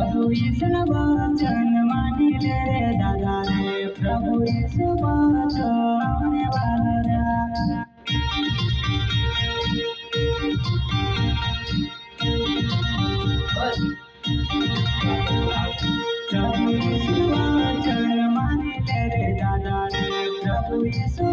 प्रभु यीशु वचन मानिले रे दादा रे, प्रभु यीशु वचन आने वाला रे। प्रभु यीशु वचन मानिले रे दादा रे, प्रभु यीशु